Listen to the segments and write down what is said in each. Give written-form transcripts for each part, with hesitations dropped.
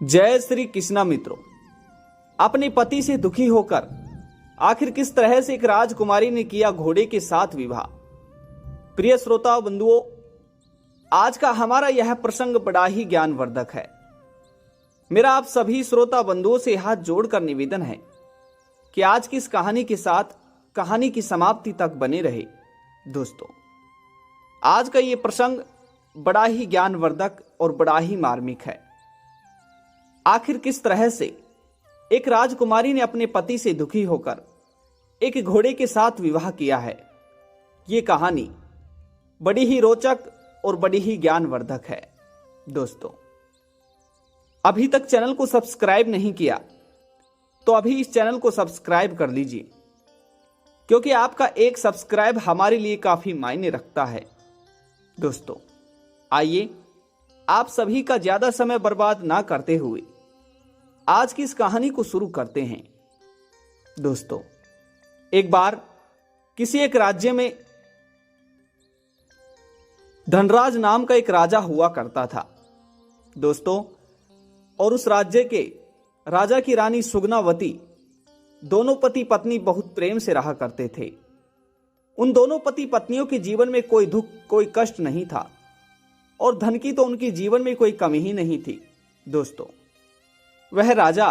जय श्री कृष्णा मित्रों, अपने पति से दुखी होकर आखिर किस तरह से एक राजकुमारी ने किया घोड़े के साथ विवाह। प्रिय श्रोता बंधुओं, आज का हमारा यह प्रसंग बड़ा ही ज्ञानवर्धक है। मेरा आप सभी श्रोता बंधुओं से हाथ जोड़कर निवेदन है कि आज की इस कहानी के साथ कहानी की समाप्ति तक बने रहे। दोस्तों, आज का ये प्रसंग बड़ा ही ज्ञानवर्धक और बड़ा ही मार्मिक है। आखिर किस तरह से एक राजकुमारी ने अपने पति से दुखी होकर एक घोड़े के साथ विवाह किया है, ये कहानी बड़ी ही रोचक और बड़ी ही ज्ञानवर्धक है। दोस्तों, अभी तक चैनल को सब्सक्राइब नहीं किया तो अभी इस चैनल को सब्सक्राइब कर लीजिए, क्योंकि आपका एक सब्सक्राइब हमारे लिए काफी मायने रखता है। दोस्तों, आइए आप सभी का ज्यादा समय बर्बाद ना करते हुए आज की इस कहानी को शुरू करते हैं। दोस्तों, एक बार किसी एक राज्य में धनराज नाम का एक राजा हुआ करता था। दोस्तों, और उस राज्य के राजा की रानी सुगनावती दोनों पति पत्नी बहुत प्रेम से रहा करते थे। उन दोनों पति पत्नियों के जीवन में कोई दुख कोई कष्ट नहीं था और धन की तो उनके जीवन में कोई कमी ही नहीं थी। दोस्तों, वह राजा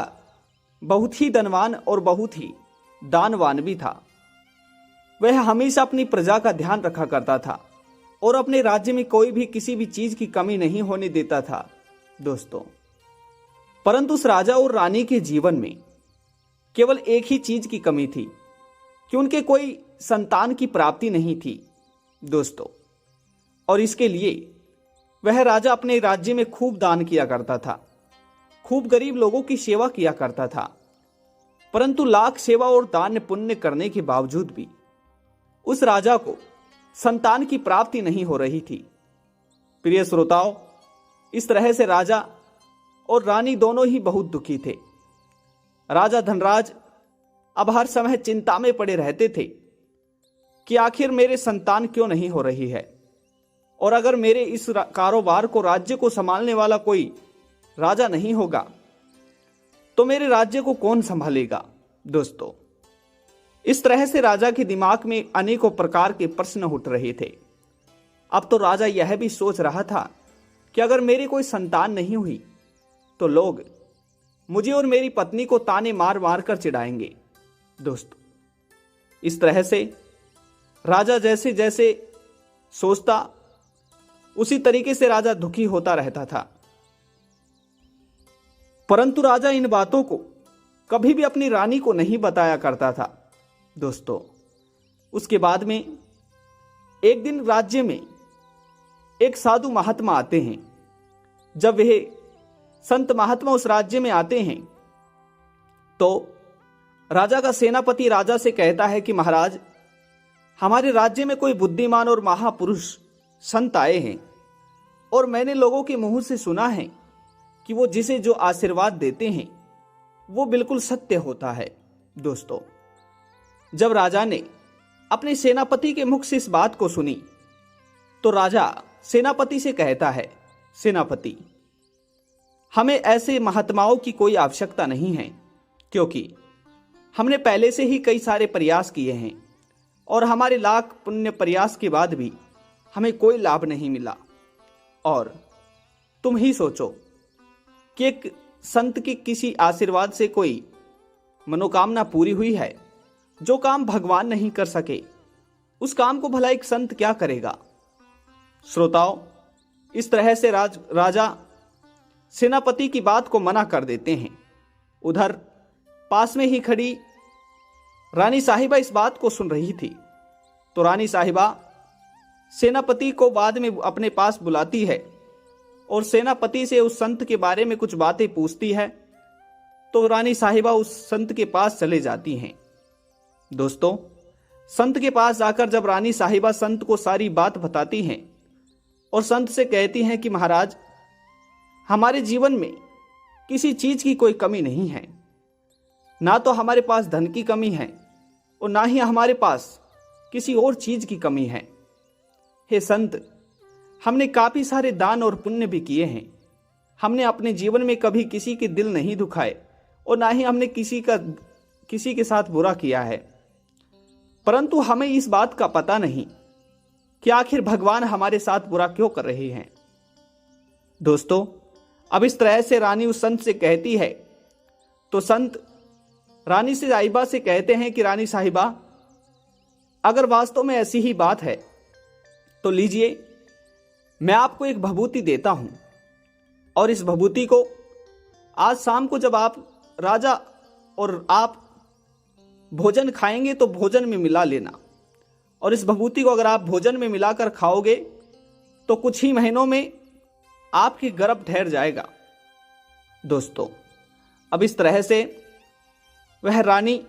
बहुत ही धनवान और बहुत ही दानवान भी था। वह हमेशा अपनी प्रजा का ध्यान रखा करता था और अपने राज्य में कोई भी किसी भी चीज की कमी नहीं होने देता था। दोस्तों, परंतु उस राजा और रानी के जीवन में केवल एक ही चीज की कमी थी कि उनके कोई संतान की प्राप्ति नहीं थी। दोस्तों, और इसके लिए वह राजा अपने राज्य में खूब दान किया करता था, खूब गरीब लोगों की सेवा किया करता था। परंतु लाख सेवा और दान पुण्य करने के बावजूद भी उस राजा को संतान की प्राप्ति नहीं हो रही थी। प्रिय श्रोताओं, इस तरह से राजा और रानी दोनों ही बहुत दुखी थे। राजा धनराज अब हर समय चिंता में पड़े रहते थे कि आखिर मेरे संतान क्यों नहीं हो रही है, और अगर मेरे इस कारोबार को राज्य को संभालने वाला कोई राजा नहीं होगा तो मेरे राज्य को कौन संभालेगा। दोस्तों, इस तरह से राजा के दिमाग में अनेकों प्रकार के प्रश्न उठ रहे थे। अब तो राजा यह भी सोच रहा था कि अगर मेरी कोई संतान नहीं हुई तो लोग मुझे और मेरी पत्नी को ताने मार मार कर चिढ़ाएंगे। दोस्तों, इस तरह से राजा जैसे जैसे सोचता उसी तरीके से राजा दुखी होता रहता था। परंतु राजा इन बातों को कभी भी अपनी रानी को नहीं बताया करता था। दोस्तों, उसके बाद में एक दिन राज्य में एक साधु महात्मा आते हैं। जब वह संत महात्मा उस राज्य में आते हैं तो राजा का सेनापति राजा से कहता है कि महाराज, हमारे राज्य में कोई बुद्धिमान और महापुरुष संत आए हैं और मैंने लोगों के मुंह से सुना है कि वो जिसे जो आशीर्वाद देते हैं वो बिल्कुल सत्य होता है। दोस्तों, जब राजा ने अपने सेनापति के मुख से इस बात को सुनी तो राजा सेनापति से कहता है, सेनापति, हमें ऐसे महात्माओं की कोई आवश्यकता नहीं है, क्योंकि हमने पहले से ही कई सारे प्रयास किए हैं और हमारे लाख पुण्य प्रयास के बाद भी हमें कोई लाभ नहीं मिला। और तुम ही सोचो कि एक संत के किसी आशीर्वाद से कोई मनोकामना पूरी हुई है। जो काम भगवान नहीं कर सके उस काम को भला एक संत क्या करेगा। श्रोताओं, इस तरह से राजा सेनापति की बात को मना कर देते हैं। उधर पास में ही खड़ी रानी साहिबा इस बात को सुन रही थी तो रानी साहिबा सेनापति को बाद में अपने पास बुलाती है और सेनापति से उस संत के बारे में कुछ बातें पूछती है। तो रानी साहिबा उस संत के पास चले जाती हैं। दोस्तों, संत के पास जाकर जब रानी साहिबा संत को सारी बात बताती हैं और संत से कहती हैं कि महाराज, हमारे जीवन में किसी चीज की कोई कमी नहीं है, ना तो हमारे पास धन की कमी है और ना ही हमारे पास किसी और चीज की कमी है। हे संत, हमने काफी सारे दान और पुण्य भी किए हैं, हमने अपने जीवन में कभी किसी के दिल नहीं दुखाए और ना ही हमने किसी के साथ बुरा किया है, परंतु हमें इस बात का पता नहीं कि आखिर भगवान हमारे साथ बुरा क्यों कर रहे हैं। दोस्तों, अब इस तरह से रानी उस संत से कहती है तो संत रानी से साहिबा से कहते हैं कि रानी साहिबा, अगर वास्तव में ऐसी ही बात है तो लीजिए, मैं आपको एक भभूति देता हूं और इस भभूति को आज शाम को जब आप राजा और आप भोजन खाएंगे तो भोजन में मिला लेना, और इस भभूति को अगर आप भोजन में मिलाकर खाओगे तो कुछ ही महीनों में आपकी गर्भ ठहर जाएगा। दोस्तों, अब इस तरह से वह रानी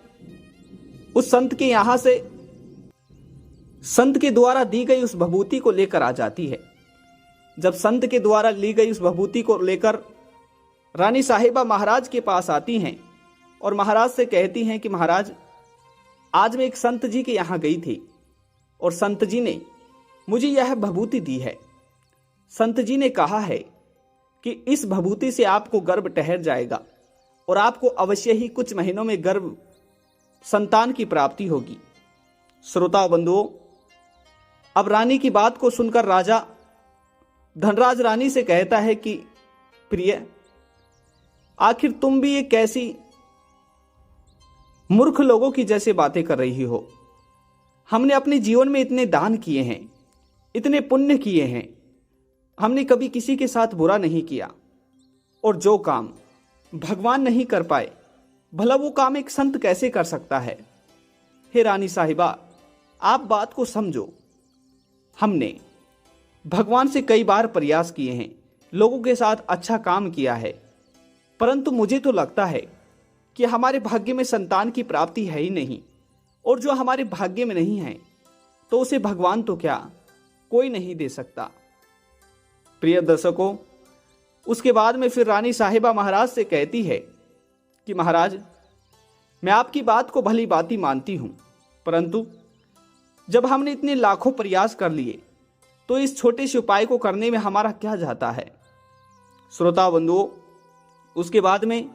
उस संत के यहां से संत के द्वारा दी गई उस भभूति को लेकर आ जाती है। जब संत के द्वारा ली गई उस भभूति को लेकर रानी साहिबा महाराज के पास आती हैं और महाराज से कहती हैं कि महाराज, आज मैं एक संत जी के यहाँ गई थी और संत जी ने मुझे यह भभूति दी है। संत जी ने कहा है कि इस भभूति से आपको गर्भ ठहर जाएगा और आपको अवश्य ही कुछ महीनों में गर्भ संतान की प्राप्ति होगी। श्रोता बंधुओं, अब रानी की बात को सुनकर राजा धनराज रानी से कहता है कि प्रिय, आखिर तुम भी एक कैसी मूर्ख लोगों की जैसे बातें कर रही हो। हमने अपने जीवन में इतने दान किए हैं, इतने पुण्य किए हैं, हमने कभी किसी के साथ बुरा नहीं किया, और जो काम भगवान नहीं कर पाए भला वो काम एक संत कैसे कर सकता है। हे रानी साहिबा, आप बात को समझो। हमने भगवान से कई बार प्रयास किए हैं, लोगों के साथ अच्छा काम किया है, परंतु मुझे तो लगता है कि हमारे भाग्य में संतान की प्राप्ति है ही नहीं, और जो हमारे भाग्य में नहीं है तो उसे भगवान तो क्या कोई नहीं दे सकता। प्रिय दर्शकों, उसके बाद में फिर रानी साहिबा महाराज से कहती है कि महाराज, मैं आपकी बात को भली भांति मानती हूं, परंतु जब हमने इतने लाखों प्रयास कर लिए तो इस छोटे से उपाय को करने में हमारा क्या जाता है। श्रोता बंधुओं, उसके बाद में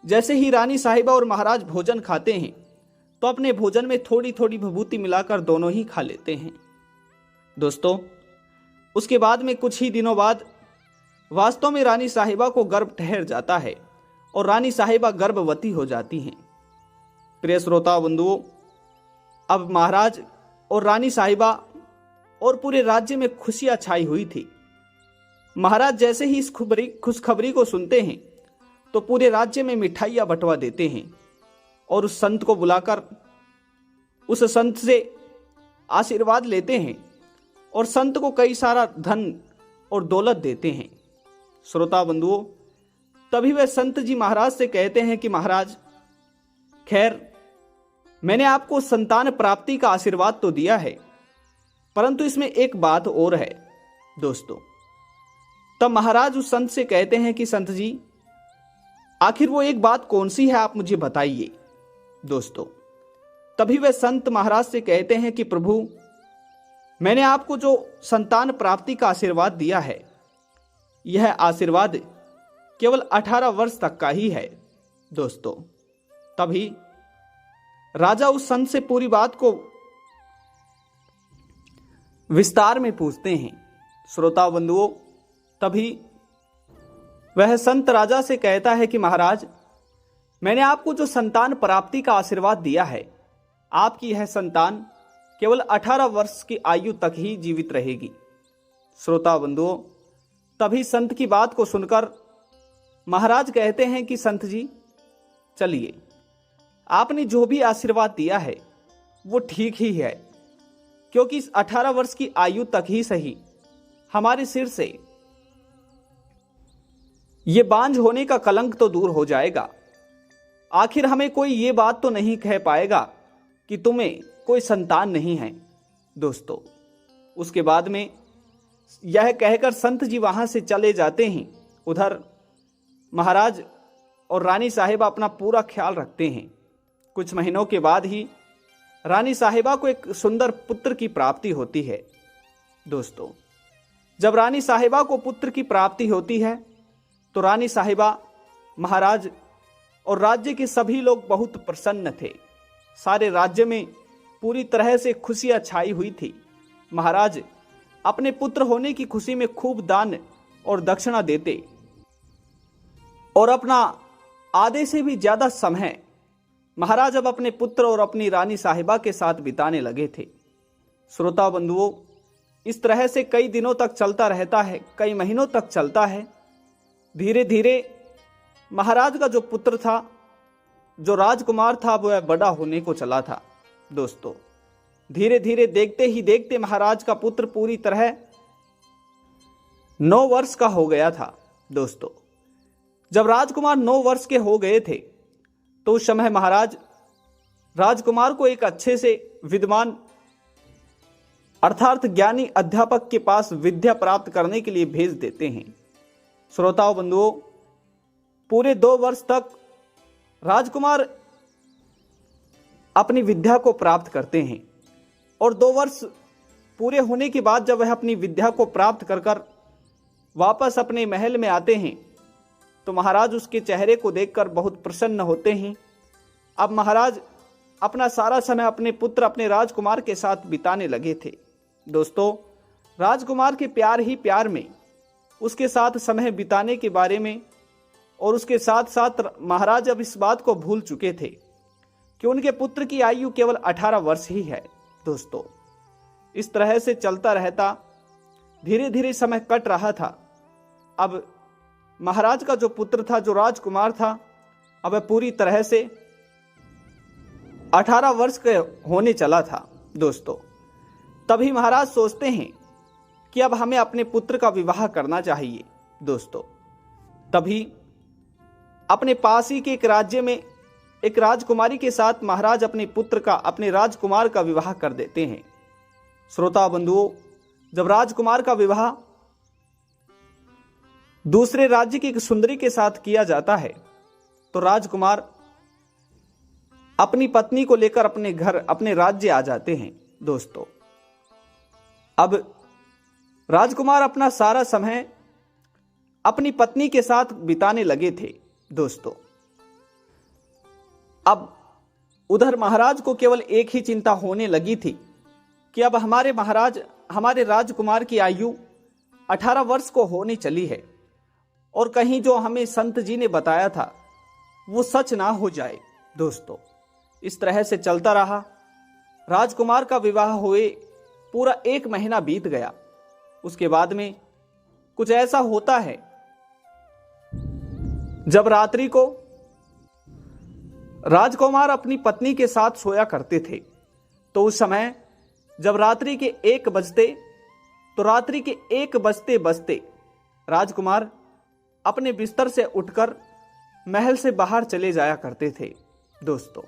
जैसे ही रानी साहिबा और महाराज भोजन खाते हैं तो अपने भोजन में थोड़ी थोड़ी विभूति मिलाकर दोनों ही खा लेते हैं। दोस्तों, उसके बाद में कुछ ही दिनों बाद वास्तव में रानी साहिबा को गर्भ ठहर जाता है और रानी साहिबा गर्भवती हो जाती हैं। प्रिय श्रोता बंधुओं, अब महाराज और रानी साहिबा और पूरे राज्य में खुशियां छाई हुई थी। महाराज जैसे ही इस खुशखबरी को सुनते हैं तो पूरे राज्य में मिठाइयां बंटवा देते हैं और उस संत को बुलाकर उस संत से आशीर्वाद लेते हैं और संत को कई सारा धन और दौलत देते हैं। श्रोता बंधुओं, तभी वह संत जी महाराज से कहते हैं कि महाराज, खैर मैंने आपको संतान प्राप्ति का आशीर्वाद तो दिया है, परंतु इसमें एक बात और है। दोस्तों, तब महाराज उस संत से कहते हैं कि संत जी, आखिर वो एक बात कौन सी है, आप मुझे बताइए। दोस्तों, तभी वह संत महाराज से कहते हैं कि प्रभु, मैंने आपको जो संतान प्राप्ति का आशीर्वाद दिया है, यह आशीर्वाद केवल 18 वर्ष तक का ही है। दोस्तों, तभी राजा उस संत से पूरी बात को विस्तार में पूछते हैं। श्रोता बंधुओं, तभी वह संत राजा से कहता है कि महाराज, मैंने आपको जो संतान प्राप्ति का आशीर्वाद दिया है, आपकी यह संतान केवल 18 वर्ष की आयु तक ही जीवित रहेगी। श्रोता बंधुओं, तभी संत की बात को सुनकर महाराज कहते हैं कि संत जी, चलिए, आपने जो भी आशीर्वाद दिया है वो ठीक ही है, क्योंकि इस 18 वर्ष की आयु तक ही सही हमारे सिर से ये बांझ होने का कलंक तो दूर हो जाएगा। आखिर हमें कोई ये बात तो नहीं कह पाएगा कि तुम्हें कोई संतान नहीं है। दोस्तों, उसके बाद में यह कहकर संत जी वहां से चले जाते हैं। उधर महाराज और रानी साहिबा अपना पूरा ख्याल रखते हैं। कुछ महीनों के बाद ही रानी साहिबा को एक सुंदर पुत्र की प्राप्ति होती है। दोस्तों, जब रानी साहिबा को पुत्र की प्राप्ति होती है तो रानी साहिबा, महाराज और राज्य के सभी लोग बहुत प्रसन्न थे। सारे राज्य में पूरी तरह से खुशियां छाई हुई थी। महाराज अपने पुत्र होने की खुशी में खूब दान और दक्षिणा देते और अपना आधे से भी ज्यादा समय महाराज अब अपने पुत्र और अपनी रानी साहिबा के साथ बिताने लगे थे। श्रोता बंधुओं, इस तरह से कई दिनों तक चलता रहता है, कई महीनों तक चलता है। धीरे धीरे महाराज का जो पुत्र था, जो राजकुमार था, वह बड़ा होने को चला था। दोस्तों, धीरे धीरे देखते ही देखते महाराज का पुत्र पूरी तरह 9 वर्ष का हो गया था। दोस्तों, जब राजकुमार 9 वर्ष के हो गए थे तो उस समय महाराज राजकुमार को एक अच्छे से विद्वान अर्थात ज्ञानी अध्यापक के पास विद्या प्राप्त करने के लिए भेज देते हैं। श्रोताओं बंधुओं, पूरे 2 वर्ष तक राजकुमार अपनी विद्या को प्राप्त करते हैं और 2 वर्ष पूरे होने के बाद जब वह अपनी विद्या को प्राप्त कर वापस अपने महल में आते हैं तो महाराज उसके चेहरे को देखकर बहुत प्रसन्न होते हैं। अब महाराज अपना सारा समय अपने पुत्र, अपने राजकुमार के साथ बिताने लगे थे। दोस्तों, राजकुमार के प्यार ही प्यार में उसके साथ समय बिताने के बारे में और उसके साथ साथ महाराज अब इस बात को भूल चुके थे कि उनके पुत्र की आयु केवल 18 वर्ष ही है। दोस्तों, इस तरह से चलता रहता, धीरे धीरे समय कट रहा था। अब महाराज का जो पुत्र था, जो राजकुमार था, अब पूरी तरह से 18 वर्ष के होने चला था। दोस्तों, तभी महाराज सोचते हैं कि अब हमें अपने पुत्र का विवाह करना चाहिए। दोस्तों, तभी अपने पास ही के एक राज्य में एक राजकुमारी के साथ महाराज अपने पुत्र का, अपने राजकुमार का विवाह कर देते हैं। श्रोता बंधुओं, जब राजकुमार का विवाह दूसरे राज्य की एक सुंदरी के साथ किया जाता है तो राजकुमार अपनी पत्नी को लेकर अपने घर, अपने राज्य आ जाते हैं। दोस्तों, अब राजकुमार अपना सारा समय अपनी पत्नी के साथ बिताने लगे थे। दोस्तों, अब उधर महाराज को केवल एक ही चिंता होने लगी थी कि अब हमारे महाराज, हमारे राजकुमार की आयु 18 वर्ष को होने चली है और कहीं जो हमें संत जी ने बताया था वो सच ना हो जाए। दोस्तों, इस तरह से चलता रहा। राजकुमार का विवाह हुए पूरा 1 महीना बीत गया। उसके बाद में कुछ ऐसा होता है, जब रात्रि को राजकुमार अपनी पत्नी के साथ सोया करते थे तो उस समय जब रात्रि के 1 बजते तो रात्रि के 1 बजते बजते राजकुमार अपने बिस्तर से उठकर महल से बाहर चले जाया करते थे। दोस्तों,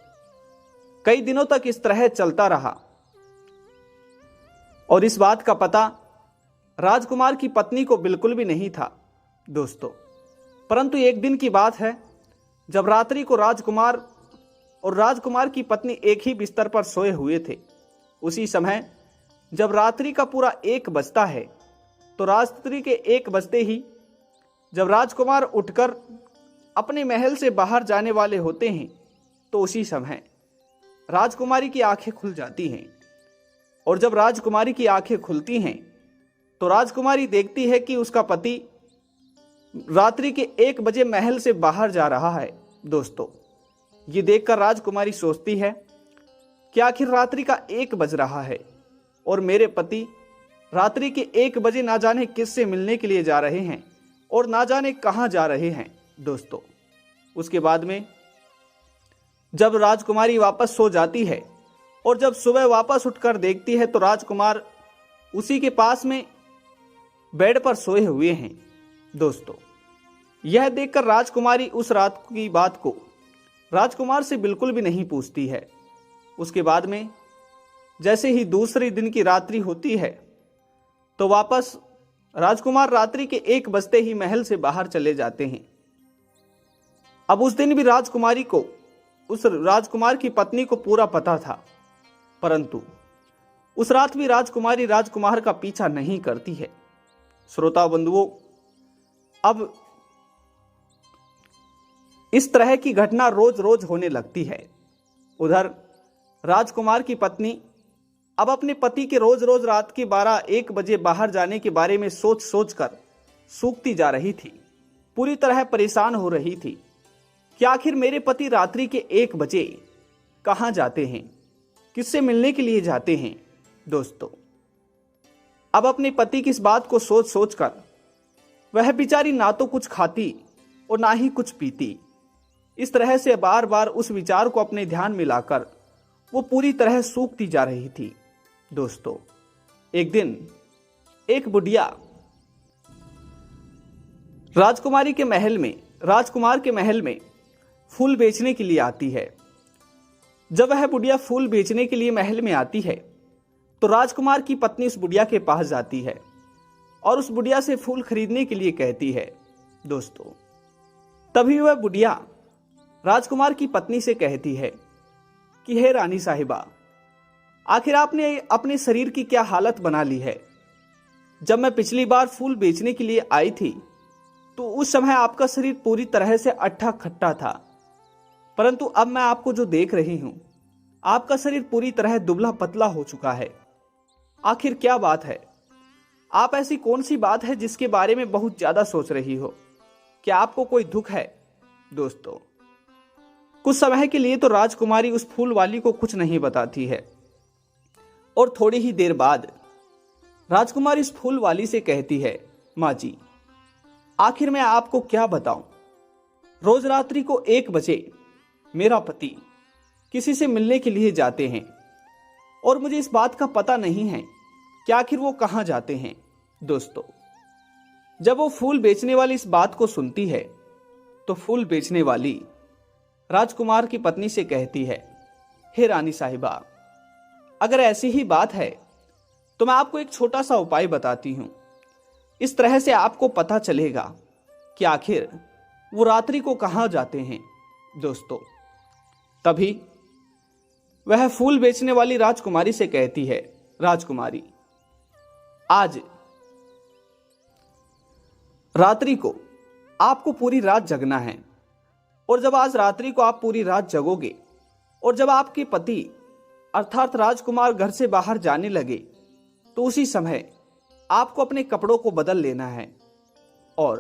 कई दिनों तक इस तरह चलता रहा और इस बात का पता राजकुमार की पत्नी को बिल्कुल भी नहीं था। दोस्तों, परंतु एक दिन की बात है, जब रात्रि को राजकुमार और राजकुमार की पत्नी एक ही बिस्तर पर सोए हुए थे, उसी समय जब रात्रि का पूरा 1 बजता है तो रात्रि के 1 बजते ही जब राजकुमार उठकर अपने महल से बाहर जाने वाले होते हैं तो उसी समय राजकुमारी की आंखें खुल जाती हैं और जब राजकुमारी की आंखें खुलती हैं तो राजकुमारी देखती है कि उसका पति रात्रि के 1 बजे महल से बाहर जा रहा है। दोस्तों, ये देखकर राजकुमारी सोचती है कि आखिर रात्रि का 1 बज रहा है और मेरे पति रात्रि के 1 बजे ना जाने किससे मिलने के लिए जा रहे हैं और ना जाने कहां जा रहे हैं। दोस्तों, उसके बाद में जब राजकुमारी वापस सो जाती है और जब सुबह वापस उठकर देखती है तो राजकुमार उसी के पास में बेड पर सोए हुए हैं। दोस्तों, यह देखकर राजकुमारी उस रात की बात को राजकुमार से बिल्कुल भी नहीं पूछती है। उसके बाद में जैसे ही दूसरे दिन की रात्रि होती है तो वापस राजकुमार रात्रि के 1 बजते ही महल से बाहर चले जाते हैं। अब उस दिन भी राजकुमारी को, उस राजकुमार की पत्नी को पूरा पता था, परंतु उस रात भी राजकुमारी राजकुमार का पीछा नहीं करती है। श्रोता बंधुओं, अब इस तरह की घटना रोज रोज होने लगती है। उधर राजकुमार की पत्नी अब अपने पति के रोज रोज रात के 12-1 बजे बाहर जाने के बारे में सोच सोच कर सूखती जा रही थी। पूरी तरह परेशान हो रही थी कि आखिर मेरे पति रात्रि के 1 बजे कहाँ जाते हैं, किससे मिलने के लिए जाते हैं। दोस्तों, अब अपने पति की इस बात को सोच सोच कर वह बेचारी ना तो कुछ खाती और ना ही कुछ पीती। इस तरह से बार बार उस विचार को अपने ध्यान में लाकर वो पूरी तरह सूखती जा रही थी। दोस्तों, एक दिन एक बुढ़िया राजकुमार के महल में फूल बेचने के लिए आती है। जब वह बुढ़िया फूल बेचने के लिए महल में आती है तो राजकुमार की पत्नी उस बुढ़िया के पास जाती है और उस बुढ़िया से फूल खरीदने के लिए कहती है। दोस्तों, तभी वह बुढ़िया राजकुमार की पत्नी से कहती है कि हे रानी साहिबा, आखिर आपने अपने शरीर की क्या हालत बना ली है। जब मैं पिछली बार फूल बेचने के लिए आई थी तो उस समय आपका शरीर पूरी तरह से अट्ठा खट्टा था, परंतु अब मैं आपको जो देख रही हूं, आपका शरीर पूरी तरह दुबला पतला हो चुका है। आखिर क्या बात है? आप ऐसी कौन सी बात है जिसके बारे में बहुत ज्यादा सोच रही हो? क्या आपको कोई दुख है? दोस्तों, कुछ समय के लिए तो राजकुमारी उस फूल वाली को कुछ नहीं बताती है और थोड़ी ही देर बाद राजकुमारी इस फूल वाली से कहती है, माँ जी, आखिर मैं आपको क्या बताऊं। रोज रात्रि को 1 बजे मेरा पति किसी से मिलने के लिए जाते हैं और मुझे इस बात का पता नहीं है कि आखिर वो कहां जाते हैं। दोस्तों, जब वो फूल बेचने वाली इस बात को सुनती है तो फूल बेचने वाली राजकुमार की पत्नी से कहती है, हे रानी साहिबा, अगर ऐसी ही बात है तो मैं आपको एक छोटा सा उपाय बताती हूं। इस तरह से आपको पता चलेगा कि आखिर वो रात्रि को कहां जाते हैं। दोस्तों, तभी वह फूल बेचने वाली राजकुमारी से कहती है, राजकुमारी, आज रात्रि को आपको पूरी रात जगना है और जब आज रात्रि को आप पूरी रात जगोगे और जब आपके पति अर्थात राजकुमार घर से बाहर जाने लगे तो उसी समय आपको अपने कपड़ों को बदल लेना है और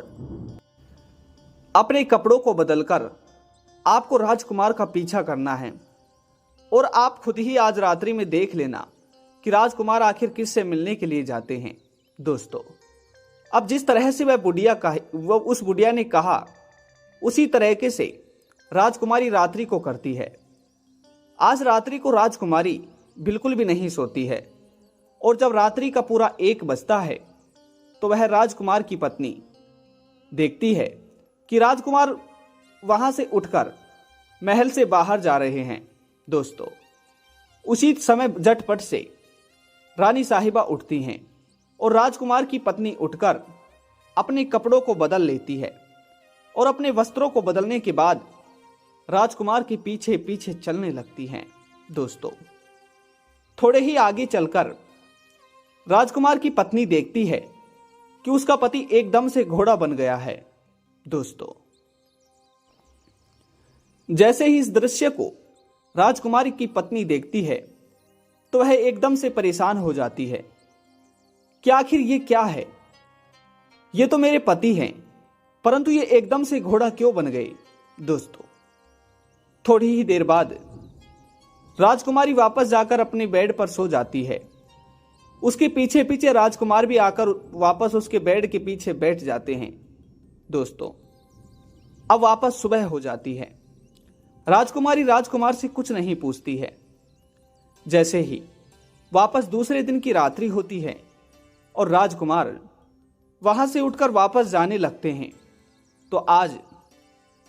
अपने कपड़ों को बदलकर आपको राजकुमार का पीछा करना है और आप खुद ही आज रात्रि में देख लेना कि राजकुमार आखिर किससे मिलने के लिए जाते हैं। दोस्तों, अब जिस तरह से उस बुढ़िया ने कहा, उसी तरीके से राजकुमारी रात्रि को करती है। आज रात्रि को राजकुमारी बिल्कुल भी नहीं सोती है और जब रात्रि का पूरा 1 बजता है तो वह राजकुमार की पत्नी देखती है कि राजकुमार वहां से उठकर महल से बाहर जा रहे हैं। दोस्तों, उसी समय झटपट से रानी साहिबा उठती हैं और राजकुमार की पत्नी उठकर अपने कपड़ों को बदल लेती है और अपने वस्त्रों को बदलने के बाद राजकुमार के पीछे पीछे चलने लगती हैं। दोस्तों, थोड़े ही आगे चलकर राजकुमार की पत्नी देखती है कि उसका पति एकदम से घोड़ा बन गया है। दोस्तों, जैसे ही इस दृश्य को राजकुमारी की पत्नी देखती है तो वह एकदम से परेशान हो जाती है कि आखिर ये क्या है। ये तो मेरे पति हैं, परंतु ये एकदम से घोड़ा क्यों बन गए। दोस्तों, थोड़ी ही देर बाद राजकुमारी वापस जाकर अपने बेड पर सो जाती है। उसके पीछे पीछे राजकुमार भी आकर वापस उसके बेड के पीछे बैठ जाते हैं। दोस्तों, अब वापस सुबह हो जाती है। राजकुमारी राजकुमार से कुछ नहीं पूछती है। जैसे ही वापस दूसरे दिन की रात्रि होती है और राजकुमार वहां से उठकर वापस जाने लगते हैं तो आज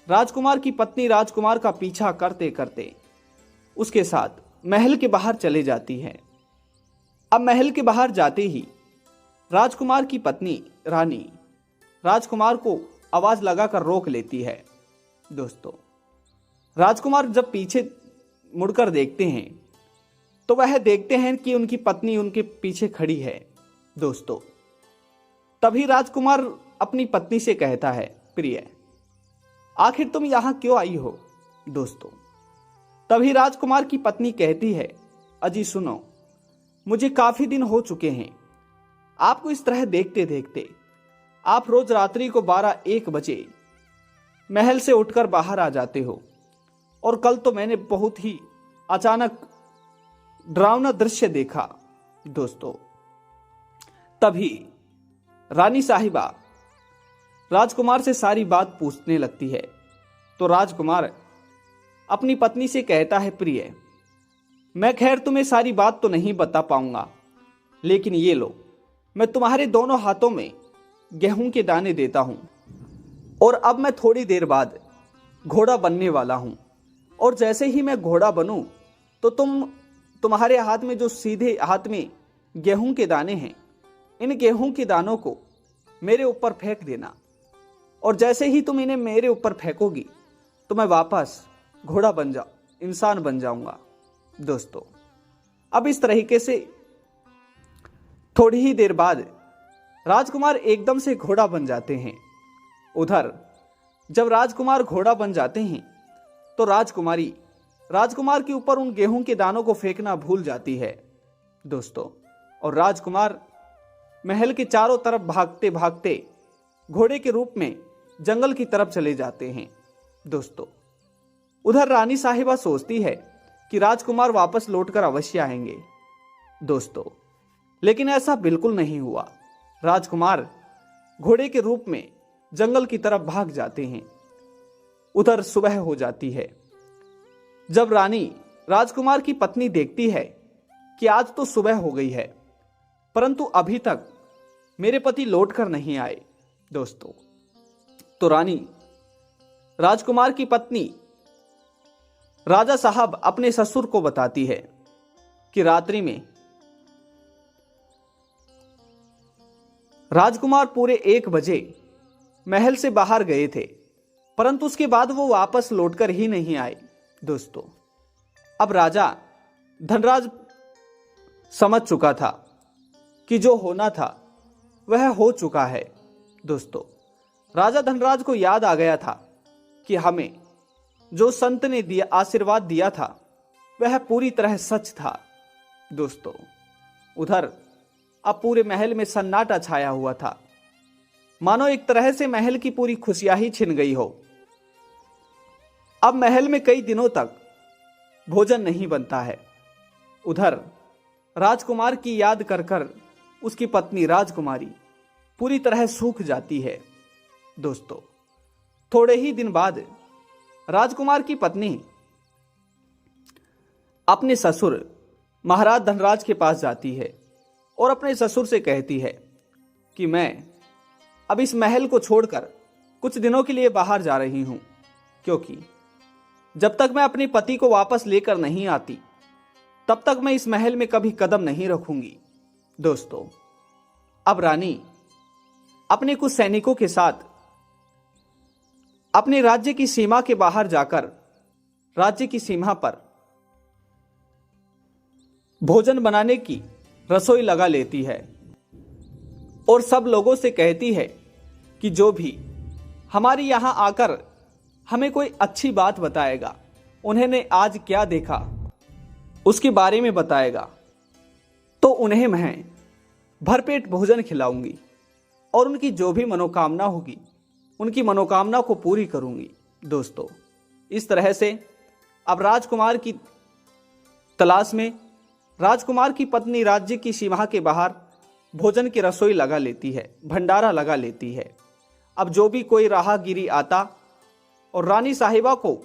राजकुमार की पत्नी राजकुमार का पीछा करते करते उसके साथ महल के बाहर चले जाती है। अब महल के बाहर जाते ही राजकुमार की पत्नी रानी राजकुमार को आवाज लगाकर रोक लेती है। दोस्तों, राजकुमार जब पीछे मुड़कर देखते हैं तो वह देखते हैं कि उनकी पत्नी उनके पीछे खड़ी है। दोस्तों, तभी राजकुमार अपनी पत्नी से कहता है, प्रिय, आखिर तुम यहां क्यों आई हो? दोस्तों, तभी राजकुमार की पत्नी कहती है, अजी सुनो, मुझे काफी दिन हो चुके हैं आपको इस तरह देखते देखते। आप रोज रात्रि को 12-1 बजे महल से उठकर बाहर आ जाते हो, और कल तो मैंने बहुत ही अचानक डरावना दृश्य देखा। दोस्तों, तभी रानी साहिबा राजकुमार से सारी बात पूछने लगती है। तो राजकुमार अपनी पत्नी से कहता है, प्रिय, मैं खैर तुम्हें सारी बात तो नहीं बता पाऊंगा, लेकिन ये लो, मैं तुम्हारे दोनों हाथों में गेहूं के दाने देता हूं, और अब मैं थोड़ी देर बाद घोड़ा बनने वाला हूं, और जैसे ही मैं घोड़ा बनूं तो तुम्हारे हाथ में जो सीधे हाथ में गेहूं के दाने हैं, इन गेहूं के दानों को मेरे ऊपर फेंक देना, और जैसे ही तुम इन्हें मेरे ऊपर फेंकोगी तो मैं वापस घोड़ा इंसान बन जाऊंगा। दोस्तों, अब इस तरीके से थोड़ी ही देर बाद राजकुमार एकदम से घोड़ा बन जाते हैं। उधर जब राजकुमार घोड़ा बन जाते हैं तो राजकुमार के ऊपर उन गेहूं के दानों को फेंकना भूल जाती है। दोस्तों, और राजकुमार महल के चारों तरफ भागते भागते घोड़े के रूप में जंगल की तरफ चले जाते हैं। दोस्तों, उधर रानी साहिबा सोचती है कि राजकुमार वापस लौटकर अवश्य आएंगे। दोस्तों, लेकिन ऐसा बिल्कुल नहीं हुआ। राजकुमार घोड़े के रूप में जंगल की तरफ भाग जाते हैं। उधर सुबह हो जाती है। जब रानी राजकुमार की पत्नी देखती है कि आज तो सुबह हो गई है, परंतु अभी तक मेरे पति लौटकर नहीं आए। दोस्तों, तो रानी राजकुमार की पत्नी राजा साहब अपने ससुर को बताती है कि रात्रि में राजकुमार पूरे 1 बजे महल से बाहर गए थे, परंतु उसके बाद वो वापस लौटकर ही नहीं आए। दोस्तों, अब राजा धनराज समझ चुका था कि जो होना था वह हो चुका है। दोस्तों, राजा धनराज को याद आ गया था कि हमें जो संत ने आशीर्वाद दिया था वह पूरी तरह सच था। दोस्तों, उधर अब पूरे महल में सन्नाटा छाया हुआ था, मानो एक तरह से महल की पूरी खुशियां ही छिन गई हो। अब महल में कई दिनों तक भोजन नहीं बनता है। उधर राजकुमार की याद कर कर उसकी पत्नी राजकुमारी पूरी तरह सूख जाती है। दोस्तों, थोड़े ही दिन बाद राजकुमार की पत्नी अपने ससुर महाराज धनराज के पास जाती है और अपने ससुर से कहती है कि मैं अब इस महल को छोड़कर कुछ दिनों के लिए बाहर जा रही हूं, क्योंकि जब तक मैं अपने पति को वापस लेकर नहीं आती तब तक मैं इस महल में कभी कदम नहीं रखूंगी। दोस्तों, अब रानी अपने कुछ सैनिकों के साथ अपने राज्य की सीमा के बाहर जाकर राज्य की सीमा पर भोजन बनाने की रसोई लगा लेती है और सब लोगों से कहती है कि जो भी हमारे यहां आकर हमें कोई अच्छी बात बताएगा, उन्होंने आज क्या देखा उसके बारे में बताएगा, तो उन्हें मैं भरपेट भोजन खिलाऊंगी और उनकी जो भी मनोकामना होगी उनकी मनोकामना को पूरी करूंगी। दोस्तों, इस तरह से अब राजकुमार की तलाश में राजकुमार की पत्नी राज्य की सीमा के बाहर भोजन की रसोई लगा लेती है, भंडारा लगा लेती है। अब जो भी कोई राहगीरी आता और रानी साहिबा को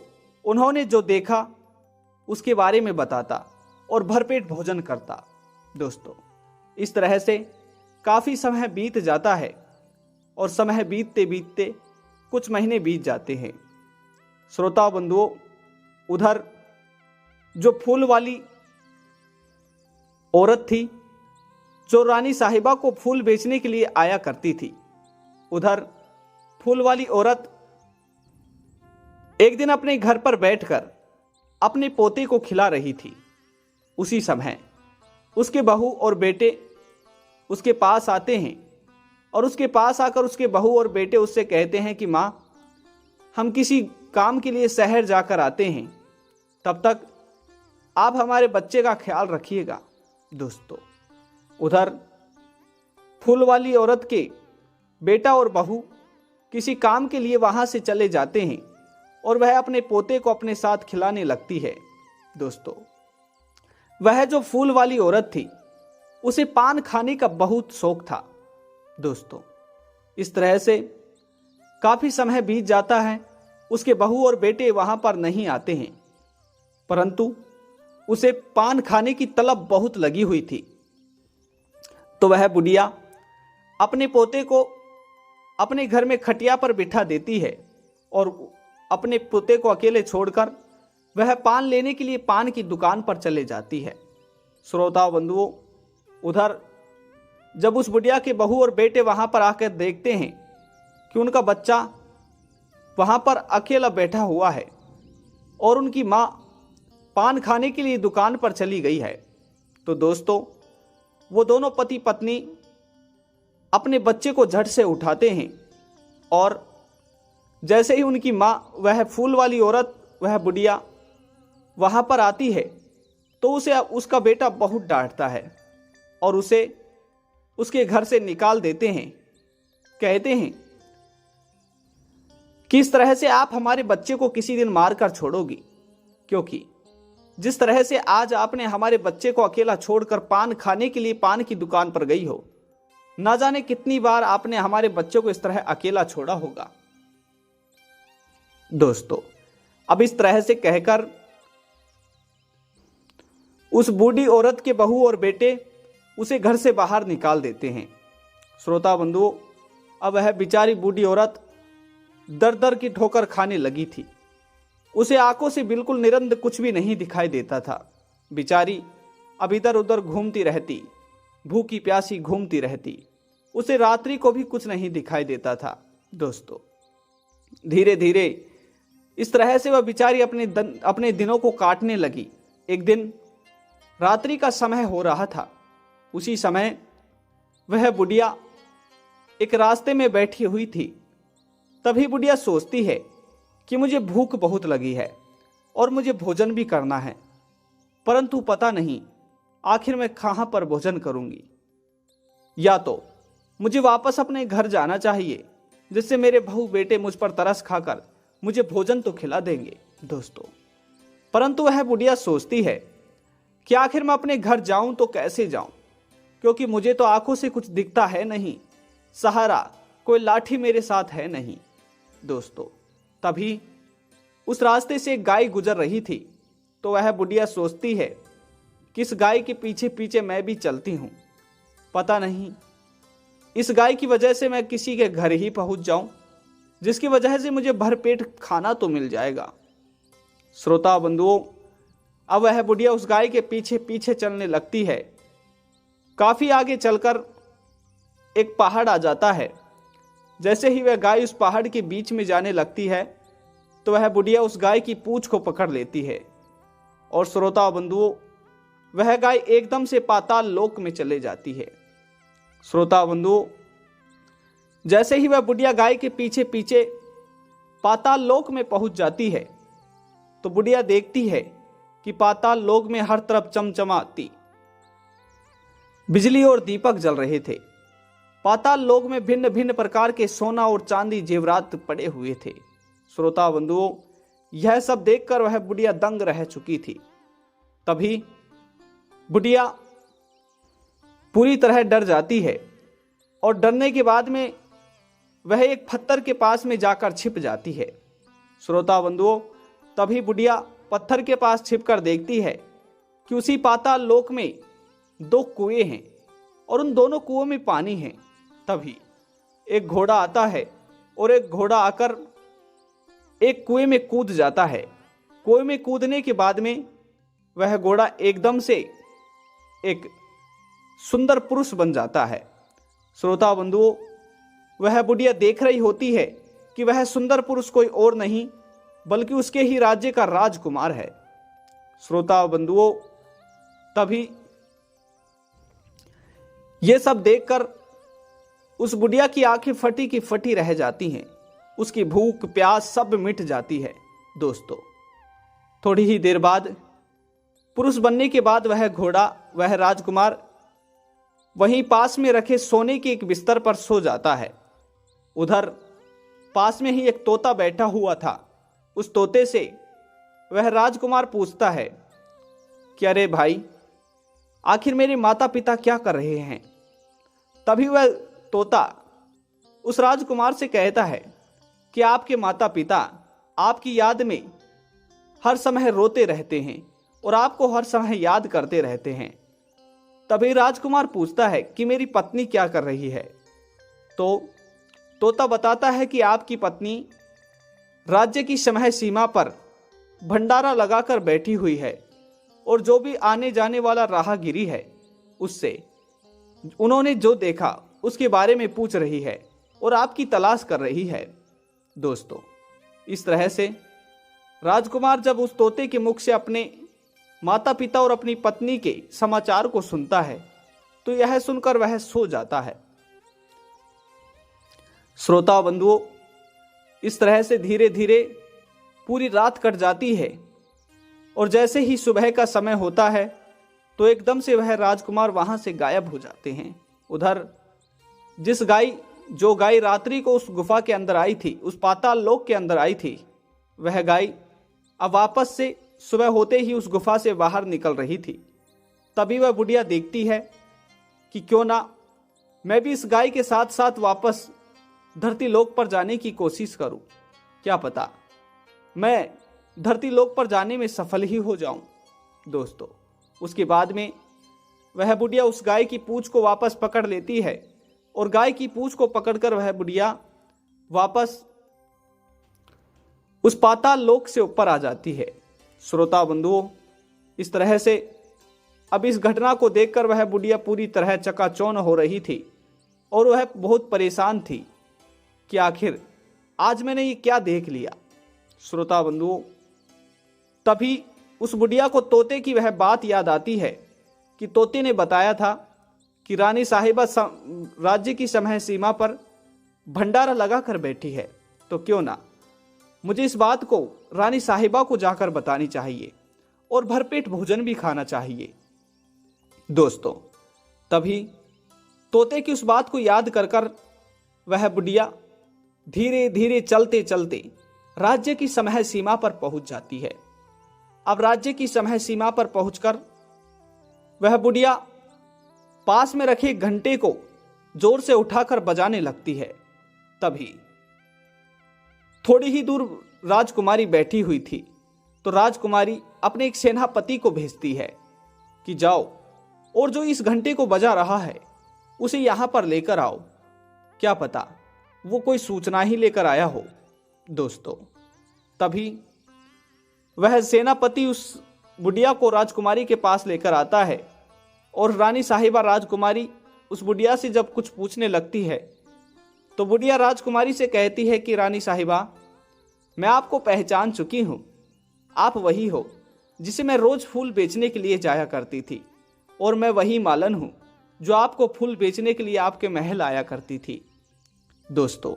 उन्होंने जो देखा उसके बारे में बताता और भरपेट भोजन करता। दोस्तों, इस तरह से काफ़ी समय बीत जाता है और समय बीतते बीतते कुछ महीने बीत जाते हैं। श्रोता बंधुओं, उधर जो फूल वाली औरत थी जो रानी साहिबा को फूल बेचने के लिए आया करती थी, उधर फूल वाली औरत एक दिन अपने घर पर बैठकर अपने पोते को खिला रही थी। उसी समय उसके बहू और बेटे उसके पास आते हैं और उसके पास आकर उसके बहू और बेटे उससे कहते हैं कि माँ, हम किसी काम के लिए शहर जाकर आते हैं, तब तक आप हमारे बच्चे का ख्याल रखिएगा। दोस्तों, उधर फूल वाली औरत के बेटा और बहू किसी काम के लिए वहां से चले जाते हैं और वह अपने पोते को अपने साथ खिलाने लगती है। दोस्तों, वह जो फूल वाली औरत थी उसे पान खाने का बहुत शौक था। दोस्तों, इस तरह से काफी समय बीत जाता है, उसके बहू और बेटे वहां पर नहीं आते हैं, परंतु उसे पान खाने की तलब बहुत लगी हुई थी। तो वह बुढ़िया अपने पोते को अपने घर में खटिया पर बिठा देती है और अपने पोते को अकेले छोड़कर वह पान लेने के लिए पान की दुकान पर चले जाती है। श्रोता बंधुओं, उधर जब उस बुढ़िया के बहू और बेटे वहां पर आकर देखते हैं कि उनका बच्चा वहां पर अकेला बैठा हुआ है और उनकी मां पान खाने के लिए दुकान पर चली गई है, तो दोस्तों वो दोनों पति पत्नी अपने बच्चे को झट से उठाते हैं और जैसे ही उनकी मां, वह फूल वाली औरत, वह बुढ़िया वहां पर आती है तो उसे उसका बेटा बहुत डांटता है और उसे उसके घर से निकाल देते हैं। कहते हैं, किस तरह से आप हमारे बच्चे को किसी दिन मार कर छोड़ोगी, क्योंकि जिस तरह से आज आपने हमारे बच्चे को अकेला छोड़कर पान खाने के लिए पान की दुकान पर गई हो, ना जाने कितनी बार आपने हमारे बच्चे को इस तरह अकेला छोड़ा होगा। दोस्तों, अब इस तरह से कहकर उस बूढ़ी औरत के बहू और बेटे उसे घर से बाहर निकाल देते हैं। श्रोता बंधुओं, अब वह बेचारी बूढ़ी औरत दर दर की ठोकर खाने लगी थी। उसे आंखों से बिल्कुल निरंद कुछ भी नहीं दिखाई देता था। बेचारी अब इधर उधर घूमती रहती, भूखी प्यासी घूमती रहती। उसे रात्रि को भी कुछ नहीं दिखाई देता था। दोस्तों, धीरे धीरे इस तरह से वह बेचारी अपने दिनों को काटने लगी। एक दिन रात्रि का समय हो रहा था। उसी समय वह बुढ़िया एक रास्ते में बैठी हुई थी। तभी बुढ़िया सोचती है कि मुझे भूख बहुत लगी है और मुझे भोजन भी करना है, परंतु पता नहीं आखिर मैं कहां पर भोजन करूंगी। या तो मुझे वापस अपने घर जाना चाहिए, जिससे मेरे बहू बेटे मुझ पर तरस खाकर मुझे भोजन तो खिला देंगे। दोस्तों, परंतु वह बुढ़िया सोचती है कि आखिर मैं अपने घर जाऊं तो कैसे जाऊं, क्योंकि मुझे तो आंखों से कुछ दिखता है नहीं, सहारा कोई लाठी मेरे साथ है नहीं। दोस्तों, तभी उस रास्ते से एक गाय गुजर रही थी। तो वह बुढ़िया सोचती है कि इस गाय के पीछे पीछे मैं भी चलती हूं, पता नहीं इस गाय की वजह से मैं किसी के घर ही पहुंच जाऊं, जिसकी वजह से मुझे भरपेट खाना तो मिल जाएगा। श्रोता बंधुओं, अब वह बुढ़िया उस गाय के पीछे पीछे चलने लगती है। काफी आगे चलकर एक पहाड़ आ जाता है। जैसे ही वह गाय उस पहाड़ के बीच में जाने लगती है तो वह बुढ़िया उस गाय की पूंछ को पकड़ लेती है और श्रोता बंधुओं, वह गाय एकदम से पाताल लोक में चले जाती है। श्रोता बंधुओं, जैसे ही वह बुढ़िया गाय के पीछे पीछे पाताल लोक में पहुंच जाती है तो बुढ़िया देखती है कि पाताल लोक में हर तरफ चमचमाती बिजली और दीपक जल रहे थे। पाताल लोक में भिन्न भिन्न प्रकार के सोना और चांदी जेवरात पड़े हुए थे। श्रोता बंधुओं, यह सब देखकर वह बुढ़िया दंग रह चुकी थी। तभी बुढ़िया पूरी तरह डर जाती है और डरने के बाद में वह एक पत्थर के पास में जाकर छिप जाती है। श्रोता बंधुओं, तभी बुढ़िया पत्थर के पास छिपकर देखती है कि उसी पाताल लोक में दो कुएं हैं और उन दोनों कुओं में पानी है। तभी एक घोड़ा आता है और एक घोड़ा आकर एक कुएं में कूद जाता है। कुएं में कूदने के बाद में वह घोड़ा एकदम से एक सुंदर पुरुष बन जाता है। श्रोता बंधुओं, वह बुढ़िया देख रही होती है कि वह सुंदर पुरुष कोई और नहीं बल्कि उसके ही राज्य का राजकुमार है। श्रोता बंधुओं, तभी ये सब देखकर उस बुढ़िया की आंखें फटी की फटी रह जाती हैं। उसकी भूख प्यास सब मिट जाती है। दोस्तों, थोड़ी ही देर बाद पुरुष बनने के बाद वह राजकुमार वहीं पास में रखे सोने के एक बिस्तर पर सो जाता है। उधर पास में ही एक तोता बैठा हुआ था। उस तोते से वह राजकुमार पूछता है कि अरे भाई, आखिर मेरे माता पिता क्या कर रहे हैं। तभी वह तोता उस राजकुमार से कहता है कि आपके माता पिता आपकी याद में हर समय रोते रहते हैं और आपको हर समय याद करते रहते हैं। तभी राजकुमार पूछता है कि मेरी पत्नी क्या कर रही है। तो तोता बताता है कि आपकी पत्नी राज्य की समय सीमा पर भंडारा लगाकर बैठी हुई है और जो भी आने जाने वाला राहगीरी है उससे उन्होंने जो देखा उसके बारे में पूछ रही है और आपकी तलाश कर रही है। दोस्तों, इस तरह से राजकुमार जब उस तोते के मुख से अपने माता पिता और अपनी पत्नी के समाचार को सुनता है तो यह सुनकर वह सो जाता है। श्रोता बंधुओं, इस तरह से धीरे धीरे पूरी रात कट जाती है और जैसे ही सुबह का समय होता है तो एकदम से वह राजकुमार वहां से गायब हो जाते हैं। उधर जो गाय रात्रि को उस गुफा के अंदर आई थी, उस पाताल लोक के अंदर आई थी, वह गाय अब वापस से सुबह होते ही उस गुफा से बाहर निकल रही थी। तभी वह बुढ़िया देखती है कि क्यों ना मैं भी इस गाय के साथ साथ वापस धरती लोक पर जाने की कोशिश करूं। क्या पता मैं धरती लोक पर जाने में सफल ही हो जाऊं। दोस्तों, उसके बाद में वह बुढ़िया उस गाय की पूंछ को वापस पकड़ लेती है और गाय की पूंछ को पकड़कर वह बुढ़िया वापस उस पाताल लोक से ऊपर आ जाती है। श्रोता बंधुओं, इस तरह से अब इस घटना को देखकर वह बुढ़िया पूरी तरह चकाचौंध हो रही थी और वह बहुत परेशान थी कि आखिर आज मैंने ये क्या देख लिया। श्रोता बंधुओं, तभी उस बुढ़िया को तोते की वह बात याद आती है कि तोते ने बताया था कि रानी साहिबा राज्य की समय सीमा पर भंडारा लगाकर बैठी है, तो क्यों ना मुझे इस बात को रानी साहिबा को जाकर बतानी चाहिए और भरपेट भोजन भी खाना चाहिए। दोस्तों, तभी तोते की उस बात को याद कर वह बुढ़िया धीरे धीरे चलते चलते राज्य की समय सीमा पर पहुंच जाती है। अब राज्य की समय सीमा पर पहुंचकर वह बुढ़िया पास में रखे घंटे को जोर से उठाकर बजाने लगती है। तभी थोड़ी ही दूर राजकुमारी बैठी हुई थी, तो राजकुमारी अपने एक सेनापति को भेजती है कि जाओ और जो इस घंटे को बजा रहा है उसे यहां पर लेकर आओ। क्या पता वो कोई सूचना ही लेकर आया हो। दोस्तों, तभी वह सेनापति उस बुढ़िया को राजकुमारी के पास लेकर आता है और रानी साहिबा राजकुमारी उस बुढ़िया से जब कुछ पूछने लगती है तो बुढ़िया राजकुमारी से कहती है कि रानी साहिबा, मैं आपको पहचान चुकी हूं। आप वही हो जिसे मैं रोज फूल बेचने के लिए जाया करती थी और मैं वही मालन हूं जो आपको फूल बेचने के लिए आपके महल आया करती थी। दोस्तों,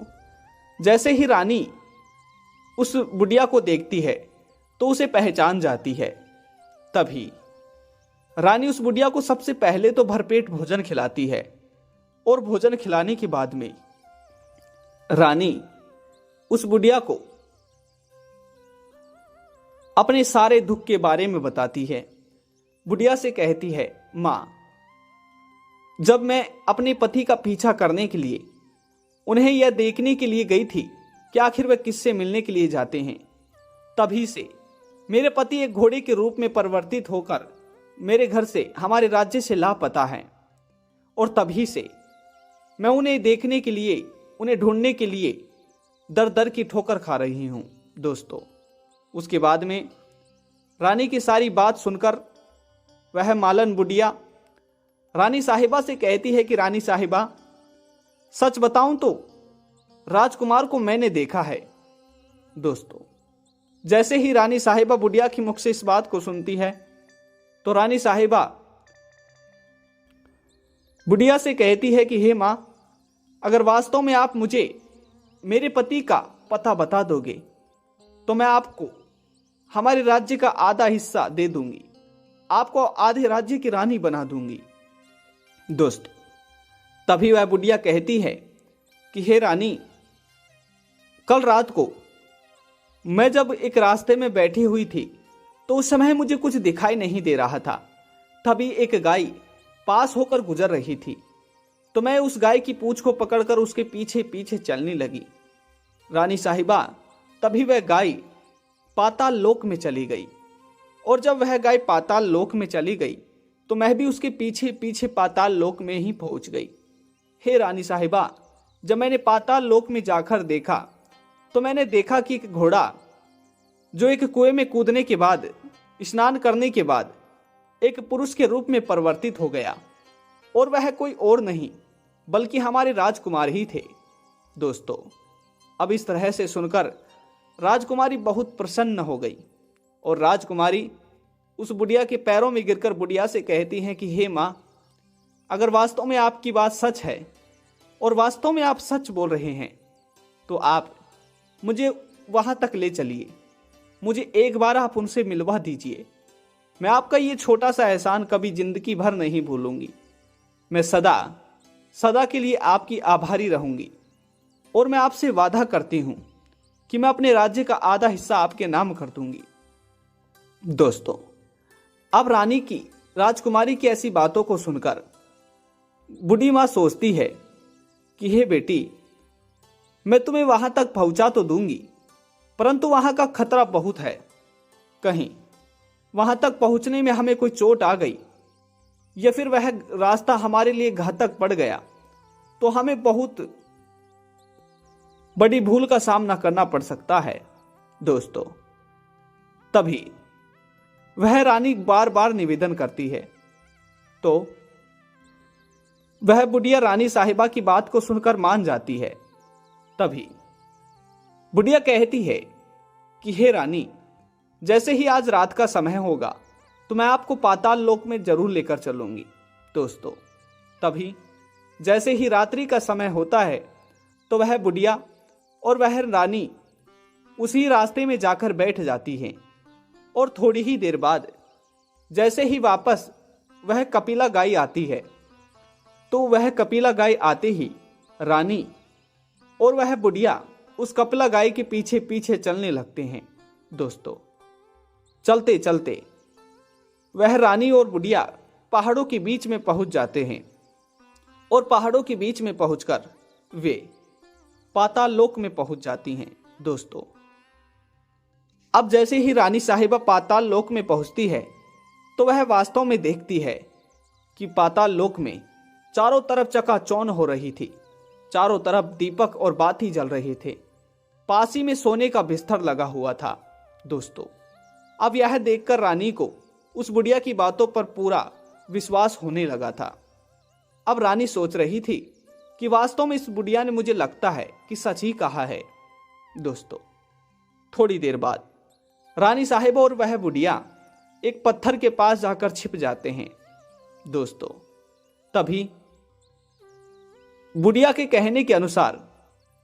जैसे ही रानी उस बुढ़िया को देखती है तो उसे पहचान जाती है। तभी रानी उस बुढ़िया को सबसे पहले तो भरपेट भोजन खिलाती है और भोजन खिलाने के बाद में रानी उस बुढ़िया को अपने सारे दुख के बारे में बताती है। बुढ़िया से कहती है, मां, जब मैं अपने पति का पीछा करने के लिए उन्हें यह देखने के लिए गई थी कि आखिर वे किससे मिलने के लिए जाते हैं, तभी से मेरे पति एक घोड़े के रूप में परिवर्तित होकर मेरे घर से, हमारे राज्य से लापता हैं और तभी से मैं उन्हें देखने के लिए, उन्हें ढूंढने के लिए दर दर की ठोकर खा रही हूं। दोस्तों, उसके बाद में रानी की सारी बात सुनकर वह मालन बुढ़िया रानी साहिबा से कहती है कि रानी साहिबा, सच बताऊं तो राजकुमार को मैंने देखा है। दोस्तों, जैसे ही रानी साहिबा बुढ़िया के मुख से इस बात को सुनती है तो रानी साहिबा बुढ़िया से कहती है कि हे मां, अगर वास्तव में आप मुझे मेरे पति का पता बता दोगे तो मैं आपको हमारे राज्य का आधा हिस्सा दे दूंगी, आपको आधे राज्य की रानी बना दूंगी। दोस्त, तभी वह बुढ़िया कहती है कि हे रानी, कल रात को मैं जब एक रास्ते में बैठी हुई थी तो उस समय मुझे कुछ दिखाई नहीं दे रहा था। तभी एक गाय पास होकर गुजर रही थी, तो मैं उस गाय की पूंछ को पकड़कर उसके पीछे पीछे चलने लगी। रानी साहिबा, तभी वह गाय पाताल लोक में चली गई, और जब वह गाय पाताल लोक में चली गई तो मैं भी उसके पीछे पीछे पाताल लोक में ही पहुंच गई। हे रानी साहिबा, जब मैंने पाताल लोक में जाकर देखा तो मैंने देखा कि एक घोड़ा जो एक कुएं में कूदने के बाद, स्नान करने के बाद एक पुरुष के रूप में परिवर्तित हो गया, और वह कोई और नहीं बल्कि हमारे राजकुमार ही थे। दोस्तों, अब इस तरह से सुनकर राजकुमारी बहुत प्रसन्न हो गई, और राजकुमारी उस बुढ़िया के पैरों में गिरकर बुढ़िया से कहती हैं कि हे माँ, अगर वास्तव में आपकी बात सच है और वास्तव में आप सच बोल रहे हैं तो आप मुझे वहां तक ले चलिए, मुझे एक बार आप उनसे मिलवा दीजिए। मैं आपका ये छोटा सा एहसान कभी जिंदगी भर नहीं भूलूंगी। मैं सदा सदा के लिए आपकी आभारी रहूंगी, और मैं आपसे वादा करती हूं कि मैं अपने राज्य का आधा हिस्सा आपके नाम कर दूंगी। दोस्तों, अब रानी की, राजकुमारी की ऐसी बातों को सुनकर बूढ़ी मां सोचती है कि हे बेटी, मैं तुम्हें वहां तक पहुंचा तो दूंगी, परंतु वहां का खतरा बहुत है। कहीं वहां तक पहुंचने में हमें कोई चोट आ गई या फिर वह रास्ता हमारे लिए घातक पड़ गया तो हमें बहुत बड़ी भूल का सामना करना पड़ सकता है। दोस्तों, तभी वह रानी बार बार निवेदन करती है, तो वह बुढ़िया रानी साहिबा की बात को सुनकर मान जाती है। तभी बुढ़िया कहती है कि हे रानी, जैसे ही आज रात का समय होगा तो मैं आपको पाताल लोक में जरूर लेकर चलूंगी। दोस्तों, तभी जैसे ही रात्रि का समय होता है तो वह बुढ़िया और वह रानी उसी रास्ते में जाकर बैठ जाती हैं, और थोड़ी ही देर बाद जैसे ही वापस वह कपिला गाय आती है तो वह कपिला गाय आते ही रानी और वह बुढ़िया उस कपिला गाय के पीछे पीछे चलने लगते हैं। दोस्तों, चलते चलते वह रानी और बुढ़िया पहाड़ों के बीच में पहुंच जाते हैं, और पहाड़ों के बीच में पहुंचकर वे पाताल लोक में पहुंच जाती हैं। दोस्तों, अब जैसे ही रानी साहिबा पाताल लोक में पहुंचती है तो वह वास्तव में देखती है कि पाताल लोक में चारों तरफ चकाचौंध हो रही थी। चारों तरफ दीपक और बाती जल रहे थे। पास ही में सोने का बिस्तर लगा हुआ था। दोस्तों, अब यह देखकर रानी को उस बुढ़िया की बातों पर पूरा विश्वास होने लगा था। अब रानी सोच रही थी कि वास्तव में इस बुढ़िया ने, मुझे लगता है कि सच ही कहा है। दोस्तों, थोड़ी देर बाद रानी साहिबा और वह बुढ़िया एक पत्थर के पास जाकर छिप जाते हैं। दोस्तों, तभी बुढ़िया के कहने के अनुसार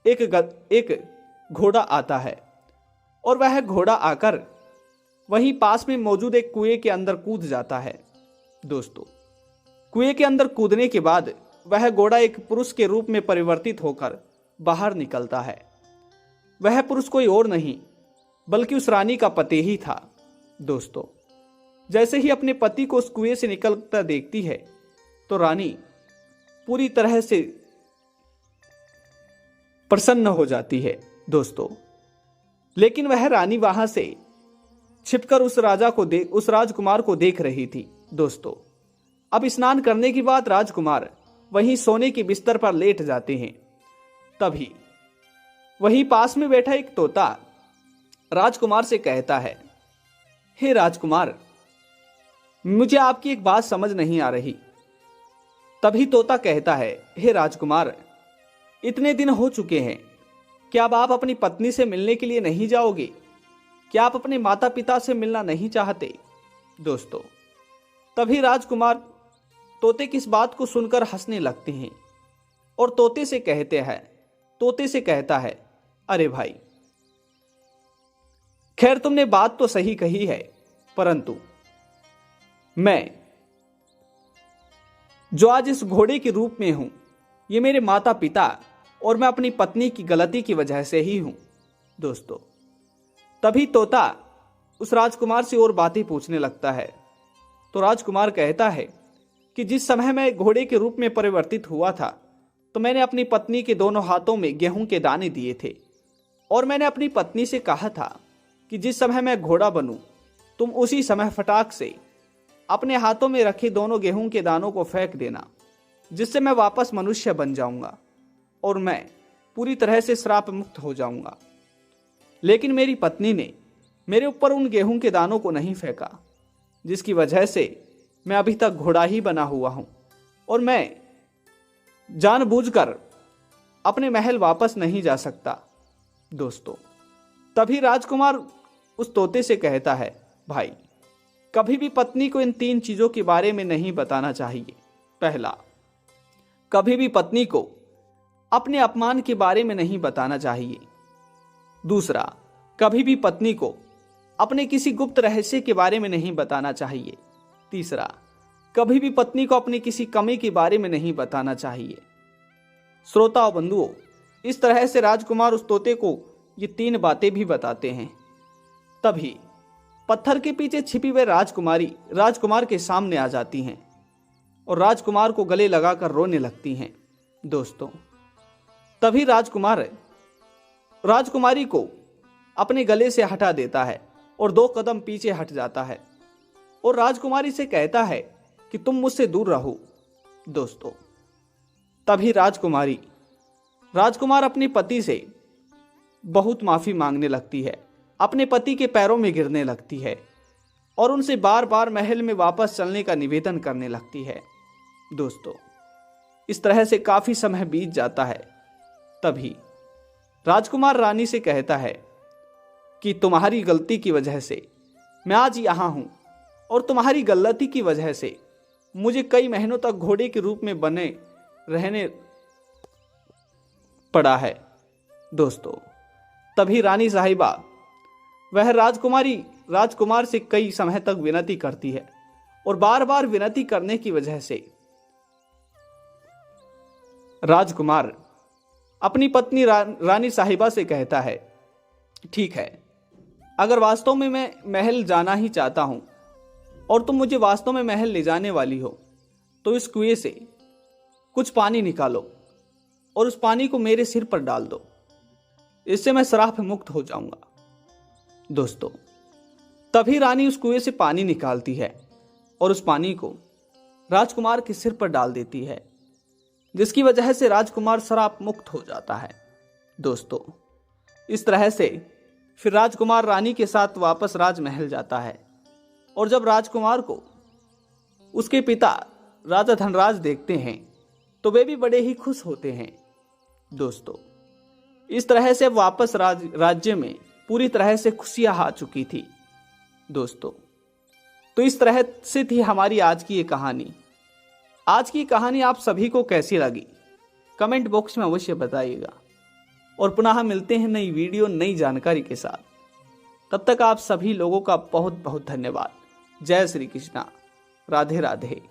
एक घोड़ा आता है, और वह घोड़ा आकर वहीं पास में मौजूद एक कुएं के अंदर कूद जाता है। दोस्तों, कुएं के अंदर कूदने के बाद वह घोड़ा एक पुरुष के रूप में परिवर्तित होकर बाहर निकलता है। वह पुरुष कोई और नहीं बल्कि उस रानी का पति ही था। दोस्तों, जैसे ही अपने पति को उस कुएं से निकलता देखती है तो रानी पूरी तरह से प्रसन्न हो जाती है। दोस्तों, लेकिन वह रानी वहां से छिपकर उस राजकुमार को देख रही थी। दोस्तों, अब स्नान करने के बाद राजकुमार वहीं सोने के बिस्तर पर लेट जाते हैं। तभी वहीं पास में बैठा एक तोता राजकुमार से कहता है, हे राजकुमार, मुझे आपकी एक बात समझ नहीं आ रही। तभी तोता कहता है, हे राजकुमार, इतने दिन हो चुके हैं, क्या अब आप अपनी पत्नी से मिलने के लिए नहीं जाओगे? क्या आप अपने माता पिता से मिलना नहीं चाहते? दोस्तों, तभी राजकुमार तोते की इस बात को सुनकर हंसने लगते हैं और तोते से कहता है, अरे भाई, खैर, तुमने बात तो सही कही है, परंतु मैं जो आज इस घोड़े के रूप में हूं, ये मेरे माता पिता और मैं अपनी पत्नी की गलती की वजह से ही हूं। दोस्तों, तभी तोता उस राजकुमार से और बातें पूछने लगता है। तो राजकुमार कहता है कि जिस समय मैं घोड़े के रूप में परिवर्तित हुआ था, तो मैंने अपनी पत्नी के दोनों हाथों में गेहूं के दाने दिए थे और मैंने अपनी पत्नी से कहा था कि जिस समय मैं घोड़ा बनूं, तुम उसी समय फटाक से अपने हाथों में रखे दोनों गेहूं के दानों को फेंक देना, जिससे मैं वापस मनुष्य बन जाऊंगा और मैं पूरी तरह से श्राप मुक्त हो जाऊंगा। लेकिन मेरी पत्नी ने मेरे ऊपर उन गेहूं के दानों को नहीं फेंका, जिसकी वजह से मैं अभी तक घोड़ा ही बना हुआ हूं और मैं जानबूझकर अपने महल वापस नहीं जा सकता। दोस्तों, तभी राजकुमार उस तोते से कहता है, भाई, कभी भी पत्नी को इन 3 चीजों के बारे में नहीं बताना चाहिए। पहला, कभी भी पत्नी को अपने अपमान के बारे में नहीं बताना चाहिए। दूसरा, कभी भी पत्नी को अपने किसी गुप्त रहस्य के बारे में नहीं बताना चाहिए। तीसरा, कभी भी पत्नी को अपनी किसी कमी के बारे में नहीं बताना चाहिए। श्रोता और बंधुओं, इस तरह से राजकुमार उस तोते को ये 3 बातें भी बताते हैं। तभी पत्थर के पीछे छिपी हुई राजकुमारी राजकुमार के सामने आ जाती हैं और राजकुमार को गले लगाकर रोने लगती हैं। दोस्तों, तभी राजकुमार राजकुमारी को अपने गले से हटा देता है और 2 कदम पीछे हट जाता है और राजकुमारी से कहता है कि तुम मुझसे दूर रहो। दोस्तों, तभी राजकुमार अपने पति से बहुत माफी मांगने लगती है, अपने पति के पैरों में गिरने लगती है और उनसे बार बार महल में वापस चलने का निवेदन करने लगती है। दोस्तों, इस तरह से काफी समय बीत जाता है। तभी राजकुमार रानी से कहता है कि तुम्हारी गलती की वजह से मैं आज यहां हूं और तुम्हारी गलती की वजह से मुझे कई महीनों तक घोड़े के रूप में बने रहने पड़ा है। दोस्तों, तभी रानी साहिबा वह राजकुमार से कई समय तक विनती करती है और बार बार विनती करने की वजह से राजकुमार अपनी पत्नी रानी साहिबा से कहता है, ठीक है, अगर वास्तव में मैं महल जाना ही चाहता हूं और तुम मुझे वास्तव में महल ले जाने वाली हो, तो इस कुएं से कुछ पानी निकालो और उस पानी को मेरे सिर पर डाल दो, इससे मैं श्राप मुक्त हो जाऊंगा। दोस्तों, तभी रानी उस कुएं से पानी निकालती है और उस पानी को राजकुमार के सिर पर डाल देती है, जिसकी वजह से राजकुमार श्राप मुक्त हो जाता है। दोस्तों, इस तरह से फिर राजकुमार रानी के साथ वापस राजमहल जाता है और जब राजकुमार को उसके पिता राजा धनराज देखते हैं तो वे भी बड़े ही खुश होते हैं। दोस्तों, इस तरह से वापस राज्य में पूरी तरह से खुशियां आ चुकी थी। दोस्तों, तो इस तरह से थी हमारी आज की ये कहानी। आज की कहानी आप सभी को कैसी लगी, कमेंट बॉक्स में अवश्य बताइएगा और पुनः मिलते हैं नई वीडियो नई जानकारी के साथ। तब तक आप सभी लोगों का बहुत बहुत धन्यवाद। जय श्री कृष्णा, राधे राधे।